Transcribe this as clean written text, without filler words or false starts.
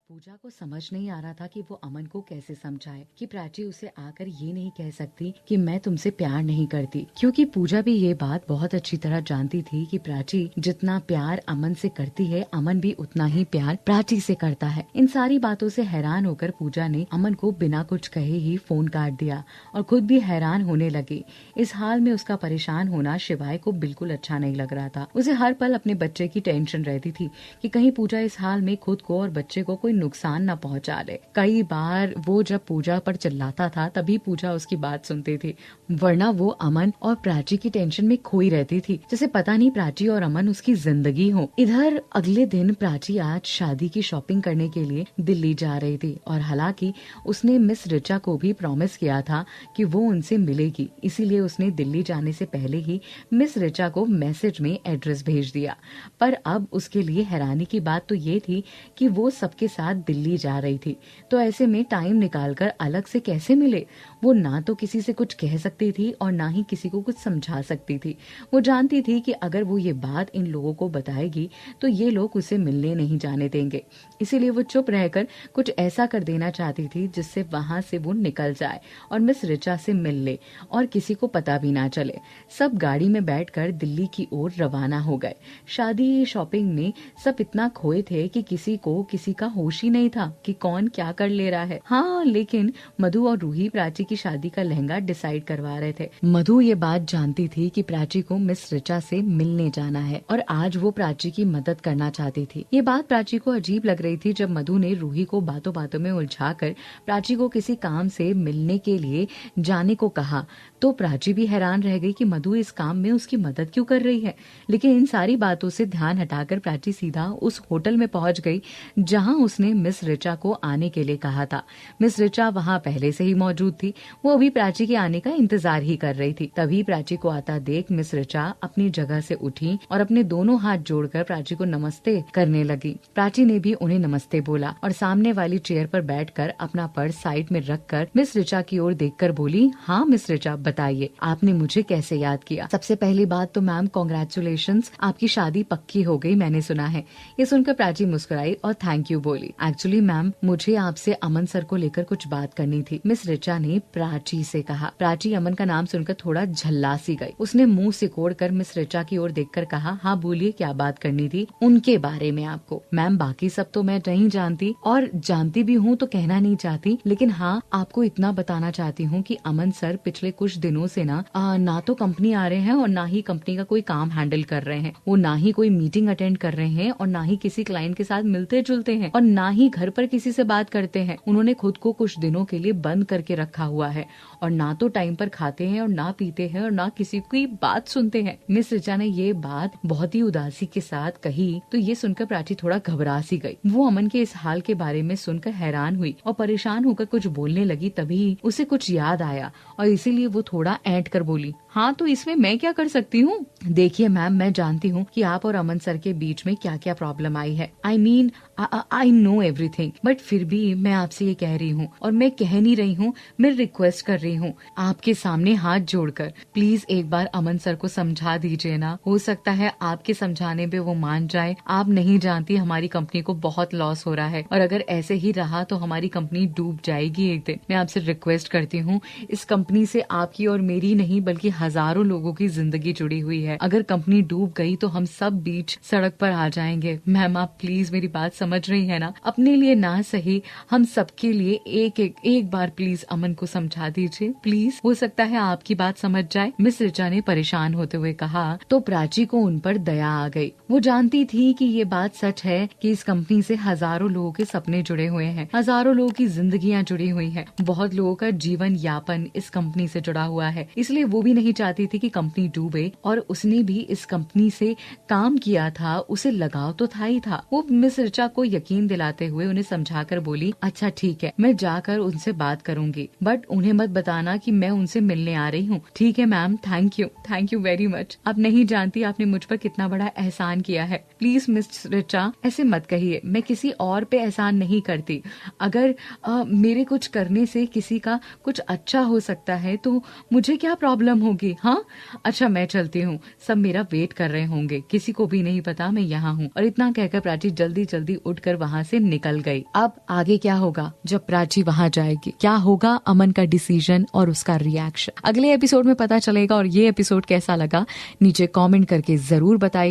पूजा को समझ नहीं आ रहा था कि वो अमन को कैसे समझाए कि प्राची उसे आकर ये नहीं कह सकती कि मैं तुमसे प्यार नहीं करती, क्योंकि पूजा भी ये बात बहुत अच्छी तरह जानती थी कि प्राची जितना प्यार अमन से करती है, अमन भी उतना ही प्यार प्राची से करता है। इन सारी बातों से हैरान होकर पूजा ने अमन को बिना कुछ कहे ही फोन काट दिया और खुद भी हैरान होने लगी। इस हाल में उसका परेशान होना शिवाय को बिल्कुल अच्छा नहीं लग रहा था। उसे हर पल अपने बच्चे की टेंशन रहती थी कि कहीं पूजा इस हाल में खुद को और बच्चे को कोई नुकसान न पहुंचा ले। कई बार वो जब पूजा पर चिल्लाता था तभी पूजा उसकी बात सुनती थी, वरना वो अमन और प्राची की टेंशन में खोई रहती थी, जैसे पता नहीं प्राची और अमन उसकी जिंदगी हो। इधर अगले दिन प्राची आज शादी की शॉपिंग करने के लिए दिल्ली जा रही थी और हालांकि उसने मिस रिचा को भी प्रॉमिस किया था कि वो उनसे मिलेगी, इसीलिए उसने दिल्ली जाने से पहले ही मिस रिचा को मैसेज में एड्रेस भेज दिया। पर अब उसके लिए हैरानी की बात तो ये थी कि वो सबके साथ दिल्ली जा रही थी, तो ऐसे में टाइम निकालकर अलग से कैसे मिले। वो ना तो किसी से कुछ कह सकती थी और ना ही किसी को कुछ समझा सकती थी। वो जानती थी कि अगर वो ये बात इन लोगों को बताएगी तो ये लोग उसे मिलने नहीं जाने देंगे, इसीलिए वो चुप रहकर कुछ ऐसा कर देना चाहती थी जिससे वहां से वो निकल जाए और मिस रिचा से मिल ले और किसी को पता भी ना चले। सब गाड़ी में बैठकर दिल्ली की ओर रवाना हो गए। शादी शॉपिंग में सब इतना खोए थे कि किसी को किसी का होश ही नहीं था कि कौन क्या कर ले रहा है। हाँ, लेकिन मधु और रूही प्राची की शादी का लहंगा डिसाइड करवा रहे थे। मधु ये बात जानती थी कि प्राची को मिस रिचा से मिलने जाना है और आज वो प्राची की मदद करना चाहती थी। ये बात प्राची को अजीब लग रही थी जब मधु ने रूही को बातों बातों में उलझाकर प्राची को किसी काम से मिलने के लिए जाने को कहा, तो प्राची भी हैरान रह गई कि मधु इस काम में उसकी मदद क्यों कर रही है। लेकिन इन सारी बातों से ध्यान हटाकर प्राची सीधा उस होटल में पहुंच गई जहां उसने मिस रिचा को आने के लिए कहा था। मिस रिचा वहां पहले से ही मौजूद थी, वो अभी प्राची के आने का इंतजार ही कर रही थी। तभी प्राची को आता देख मिस रिचा अपनी जगह से उठी और अपने दोनों हाथ जोड़कर प्राची को नमस्ते करने लगी। प्राची ने भी उन्हें नमस्ते बोला और सामने वाली चेयर पर बैठकर अपना पर्स साइड में रखकर मिस रिचा की ओर देखकर बोली, हाँ मिस रिचा, बताइए आपने मुझे कैसे याद किया। सबसे पहली बात तो मैम कॉन्ग्रेचुलेशंस, आपकी शादी पक्की हो गई मैंने सुना है। ये सुनकर प्राची मुस्कुराई और थैंक यू बोली। एक्चुअली मैम मुझे आपसे अमन सर को लेकर कुछ बात करनी थी, मिस रिचा ने प्राची से कहा। प्राची अमन का नाम सुनकर थोड़ा झल्ला सी गई। उसने मुंह सिकोड़ कर मिस रिचा की ओर देखकर कहा, हाँ बोलिए क्या बात करनी थी उनके बारे में आपको। मैम बाकी सब तो मैं नहीं जानती और जानती भी हूँ तो कहना नहीं चाहती, लेकिन हाँ आपको इतना बताना चाहती हूँ कि अमन सर पिछले कुछ दिनों से ना तो कंपनी आ रहे हैं और ना ही कंपनी का कोई काम हैंडल कर रहे हैं। वो ना ही कोई मीटिंग अटेंड कर रहे हैं और ना ही किसी क्लाइंट के साथ मिलते जुलते हैं और ना ही घर पर किसी से बात करते हैं। उन्होंने खुद को कुछ दिनों के लिए बंद करके रखा हुआ है और ना तो टाइम पर खाते हैं और ना पीते हैं और ना किसी की बात सुनते हैं। मिस रिचा ने ये बात बहुत ही उदासी के साथ कही तो ये सुनकर प्राची थोड़ा घबरा सी गई। वो अमन के इस हाल के बारे में सुनकर हैरान हुई और परेशान होकर कुछ बोलने लगी, तभी उसे कुछ याद आया और इसीलिए वो थोड़ा ऐंठ कर बोली, हाँ तो इसमें मैं क्या कर सकती हूँ। देखिए मैम मैं जानती हूँ कि आप और अमन सर के बीच में क्या क्या प्रॉब्लम आई है। आई नो एवरीथिंग, बट फिर भी मैं आपसे ये कह रही हूँ और मैं कह नहीं रही हूँ, मैं रिक्वेस्ट कर रही हूँ आपके सामने हाथ जोड़कर, प्लीज एक बार अमन सर को समझा दीजिए ना। हो सकता है आपके समझाने पे वो मान जाए। आप नहीं जानती हमारी कंपनी को बहुत लॉस हो रहा है और अगर ऐसे ही रहा तो हमारी कंपनी डूब जाएगी एक दिन। मैं आपसे रिक्वेस्ट करती हूँ, इस कंपनी से आपकी और मेरी नहीं बल्कि हजारों लोगों की जिंदगी जुड़ी हुई है। अगर कंपनी डूब गई तो हम सब बीच सड़क पर आ जाएंगे। मैम आप प्लीज मेरी बात समझ रही है ना। अपने लिए ना सही हम सबके लिए एक बार प्लीज अमन को समझा दीजिए, प्लीज। हो सकता है आपकी बात समझ जाए। मिस रिचा ने परेशान होते हुए कहा तो प्राची को उन पर दया आ गई। वो जानती थी कि ये बात सच है कि इस कंपनी से हजारों लोगों के सपने जुड़े हुए हैं, हजारों लोगों की जिंदगियां जुड़ी हुई है, बहुत लोगों का जीवन यापन इस कंपनी से जुड़ा हुआ है। इसलिए वो भी नहीं चाहती थी कि कंपनी डूबे और उसने भी इस कंपनी से काम किया था, उसे लगाव तो था ही था। वो मिस रिचा को यकीन दिलाते हुए उन्हें समझाकर बोली, अच्छा ठीक है मैं जाकर उनसे बात करूंगी, बट उन्हें मत बताना कि मैं उनसे मिलने आ रही हूँ। ठीक है ma'am, thank you very much. आप नहीं जानती आपने मुझ पर कितना बड़ा एहसान किया है। प्लीज मिस रिचा ऐसे मत कहिए, मैं किसी और पे एहसान नहीं करती। अगर मेरे कुछ करने से किसी का कुछ अच्छा हो सकता है तो मुझे क्या प्रॉब्लम होगी। होगी। हाँ अच्छा मैं चलती हूँ, सब मेरा वेट कर रहे होंगे, किसी को भी नहीं पता मैं यहाँ हूँ। और इतना कहकर प्राची जल्दी जल्दी उठकर वहाँ से निकल गई। अब आगे क्या होगा जब प्राची वहाँ जाएगी, क्या होगा अमन का डिसीजन और उसका रिएक्शन, अगले एपिसोड में पता चलेगा। और ये एपिसोड कैसा लगा नीचे कमेंट करके जरूर बताइए।